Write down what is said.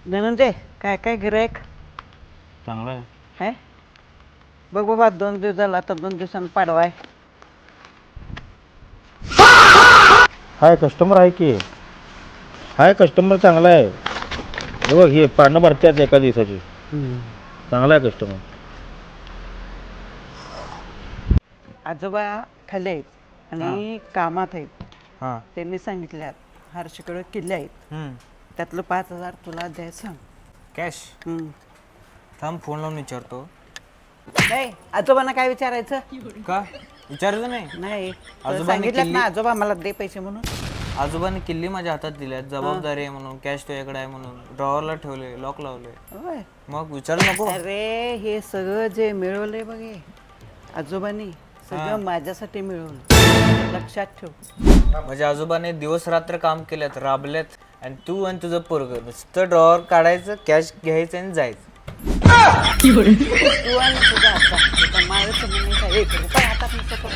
धनंजय काय काय गिरायक चांगला आहे. आहे बघ बाबा 2 दिवस झाला आता 2 दिवसांनी पाडवाय हाय कस्टमर आहे की हाय कस्टमर चांगला आहे. हे बघ हे पानं भरतात एका दिवसाची. चांगला आहे कस्टमर. आजोबा खाली आहेत आणि कामात आहेत. हां त्यांनी सांगितल्यात हर्षकडे किल्ले आहेत त्यातलं 5,000 तुला द्याय सांग. कॅश हम्म. थांब फोन लावून विचारतो. नाही आजोबांना काय विचारायचं का विचारायचं नाही. नाही आजोबांनी सांगितलं ना किल्ली- आजोबा मला दे पैसे म्हणून. आजोबांनी किल्ली माझ्या हातात दिल्यात, जबाबदारी आहे म्हणून, कॅश तुझ्याकडे आहे म्हणून ड्रॉवरला ठेवले, लॉक लावले. होय. मग विचारू नको. अरे हे सगळं जे मिळवलंय बघ हे आजोबांनी सगळं माझ्यासाठी मिळवलं लक्षात ठेव. माझ्या आजोबाने दिवस रात्र काम केल्यात, राबल्यात, आणि तू आणि तुझं पोरग नुसतं ड्रॉवर काढायचं, कॅश घ्यायचं आणि जायचं. तू आणि तुझा आजोबा माझ्या समोर 1 रुपया हातात नसतो.